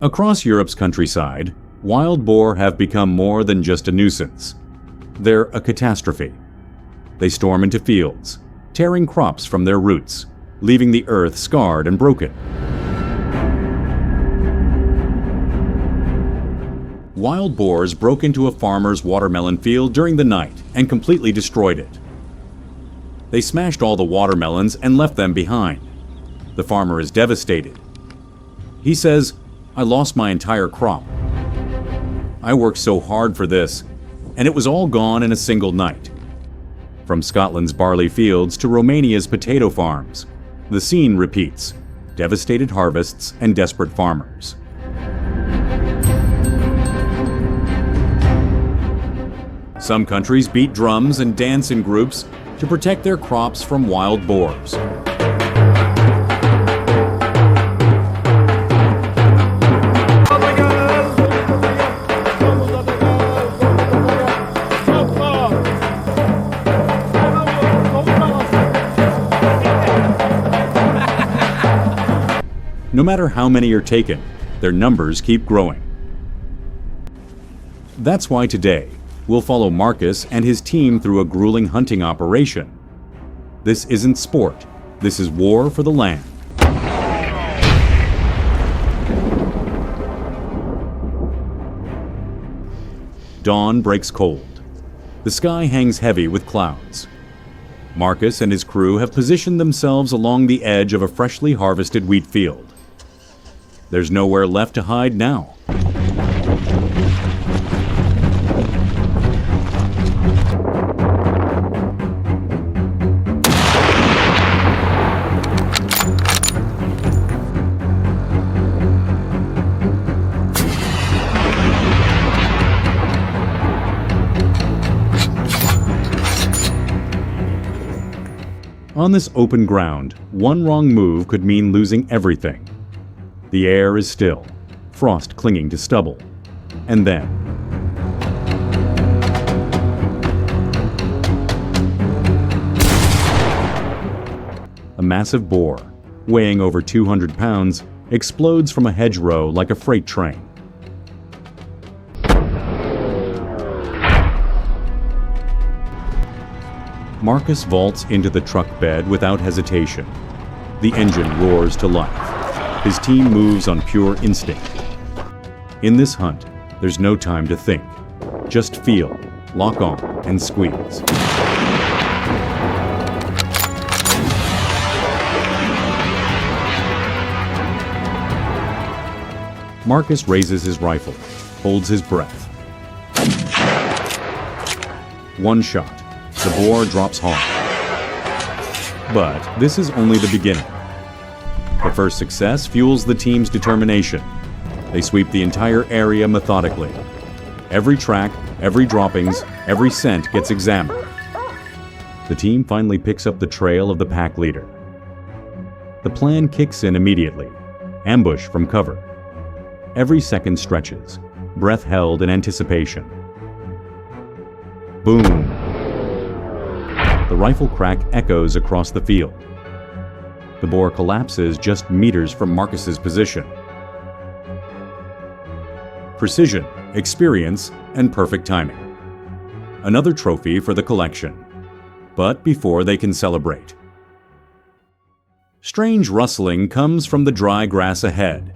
Across Europe's countryside, wild boar have become more than just a nuisance. They're a catastrophe. They storm into fields, tearing crops from their roots, leaving the earth scarred and broken. Wild boars broke into a farmer's watermelon field during the night and completely destroyed it. They smashed all the watermelons and left them behind. The farmer is devastated. He says, "I lost my entire crop. I worked so hard for this, and it was all gone in a single night." From Scotland's barley fields to Romania's potato farms, the scene repeats: devastated harvests and desperate farmers. Some countries beat drums and dance in groups to protect their crops from wild boars. No matter how many are taken, their numbers keep growing. That's why today, we'll follow Marcus and his team through a grueling hunting operation. This isn't sport. This is war for the land. Dawn breaks cold. The sky hangs heavy with clouds. Marcus and his crew have positioned themselves along the edge of a freshly harvested wheat field. There's nowhere left to hide now. On this open ground, one wrong move could mean losing everything. The air is still, frost clinging to stubble. And then, a massive boar, weighing over 200 pounds, explodes from a hedgerow like a freight train. Marcus vaults into the truck bed without hesitation. The engine roars to life. His team moves on pure instinct. In this hunt, there's no time to think. Just feel, lock on, and squeeze. Marcus raises his rifle, holds his breath. One shot. The boar drops hard. But this is only the beginning. The first success fuels the team's determination. They sweep the entire area methodically. Every track, every droppings, every scent gets examined. The team finally picks up the trail of the pack leader. The plan kicks in immediately. Ambush from cover. Every second stretches, breath held in anticipation. Boom! The rifle crack echoes across the field. The boar collapses just meters from Marcus's position. Precision, experience, and perfect timing. Another trophy for the collection. But before they can celebrate, strange rustling comes from the dry grass ahead.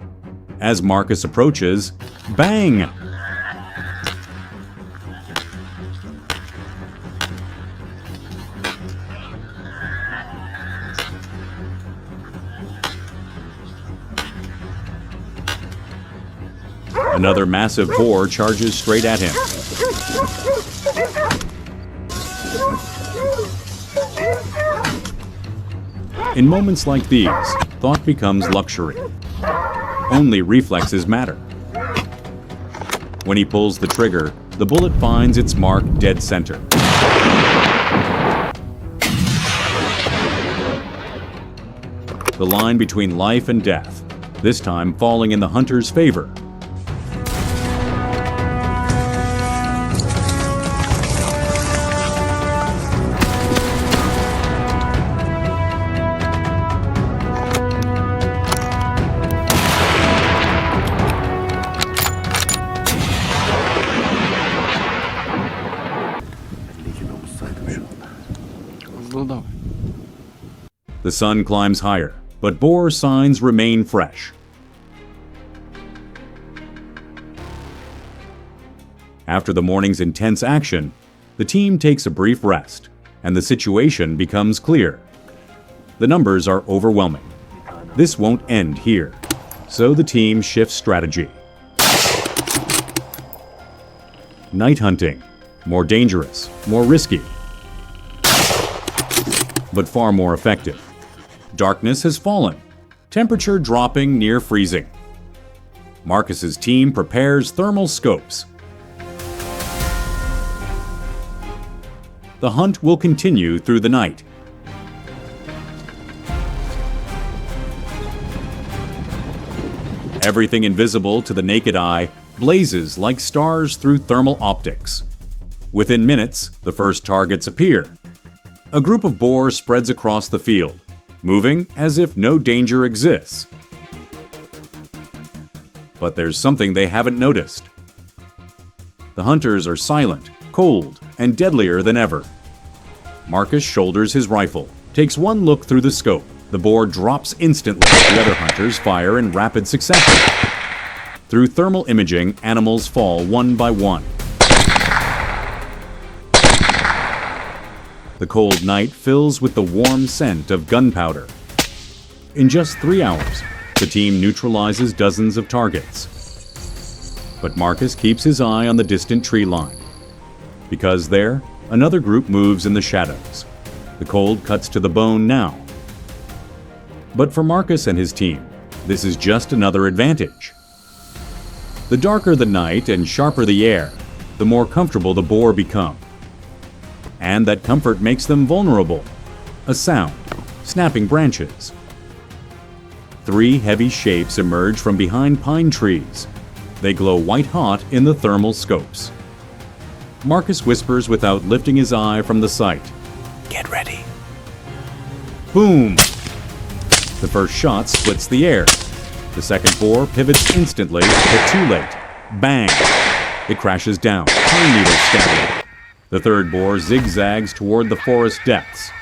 As Marcus approaches, bang! Another massive boar charges straight at him. In moments like these, thought becomes luxury. Only reflexes matter. When he pulls the trigger, the bullet finds its mark dead center. The line between life and death, this time falling in the hunter's favor. The sun climbs higher, but boar signs remain fresh. After the morning's intense action, the team takes a brief rest, and the situation becomes clear. The numbers are overwhelming. This won't end here, so the team shifts strategy. Night hunting. More dangerous, more risky, but far more effective. Darkness has fallen, temperature dropping near freezing. Marcus's team prepares thermal scopes. The hunt will continue through the night. Everything invisible to the naked eye blazes like stars through thermal optics. Within minutes, the first targets appear. A group of boars spreads across the field, moving as if no danger exists. But there's something they haven't noticed. The hunters are silent, cold, and deadlier than ever. Marcus shoulders his rifle, takes one look through the scope. The boar drops instantly. The other hunters fire in rapid succession. Through thermal imaging, animals fall one by one. The cold night fills with the warm scent of gunpowder. In just 3 hours, the team neutralizes dozens of targets. But Marcus keeps his eye on the distant tree line. Because there, another group moves in the shadows. The cold cuts to the bone now. But for Marcus and his team, this is just another advantage. The darker the night and sharper the air, the more comfortable the boar become. And that comfort makes them vulnerable. A sound, snapping branches. 3 heavy shapes emerge from behind pine trees. They glow white-hot in the thermal scopes. Marcus whispers without lifting his eye from the sight. Get ready. Boom! The first shot splits the air. The second boar pivots instantly, but too late. Bang! It crashes down, pine needles scattering. The third boar zigzags toward the forest depths.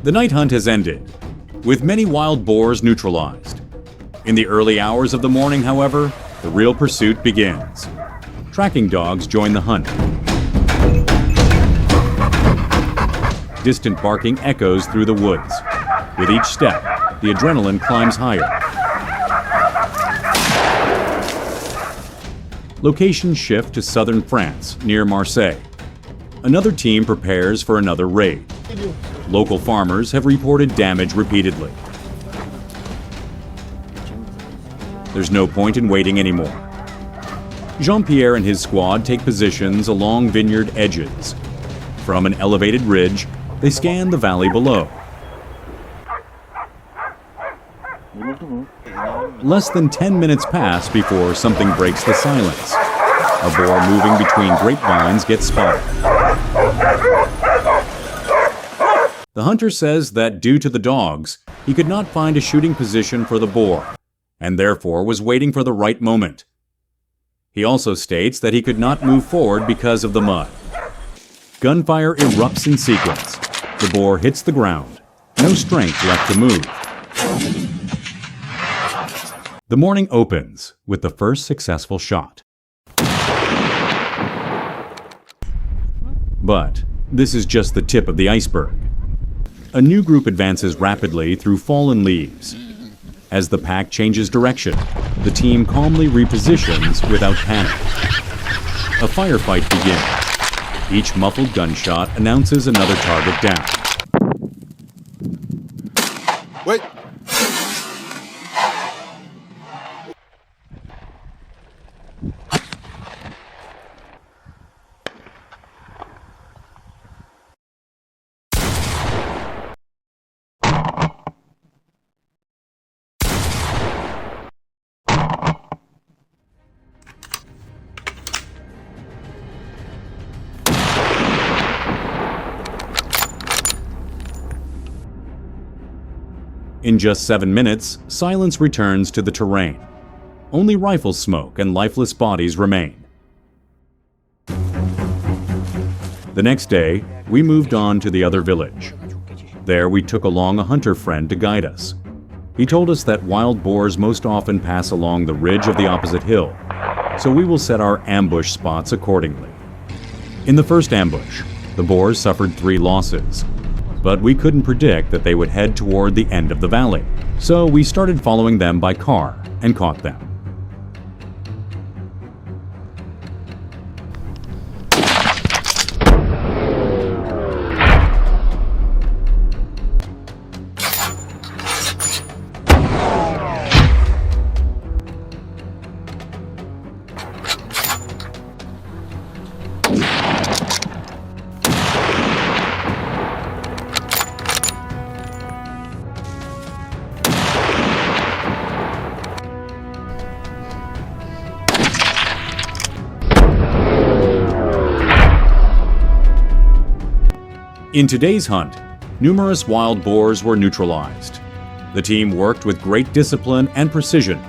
The night hunt has ended, with many wild boars neutralized. In the early hours of the morning, however, the real pursuit begins. Tracking dogs join the hunt. Distant barking echoes through the woods. With each step, the adrenaline climbs higher. Locations shift to southern France, near Marseille. Another team prepares for another raid. Local farmers have reported damage repeatedly. There's no point in waiting anymore. Jean-Pierre and his squad take positions along vineyard edges. From an elevated ridge, they scan the valley below. Less than 10 minutes pass before something breaks the silence. A boar moving between grapevines gets spotted. The hunter says that due to the dogs, he could not find a shooting position for the boar, and therefore was waiting for the right moment. He also states that he could not move forward because of the mud. Gunfire erupts in sequence. The boar hits the ground. No strength left to move. The morning opens with the first successful shot. But this is just the tip of the iceberg. A new group advances rapidly through fallen leaves. As the pack changes direction, the team calmly repositions without panic. A firefight begins. Each muffled gunshot announces another target down. Wait! In just 7 minutes, silence returns to the terrain. Only rifle smoke and lifeless bodies remain. The next day, we moved on to the other village. There we took along a hunter friend to guide us. He told us that wild boars most often pass along the ridge of the opposite hill, so we will set our ambush spots accordingly. In the first ambush, the boars suffered 3 losses. But we couldn't predict that they would head toward the end of the valley, so we started following them by car and caught them. In today's hunt, numerous wild boars were neutralized. The team worked with great discipline and precision,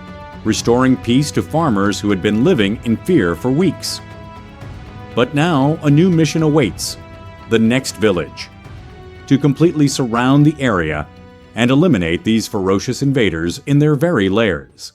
restoring peace to farmers who had been living in fear for weeks. But now a new mission awaits, the next village, to completely surround the area and eliminate these ferocious invaders in their very lairs.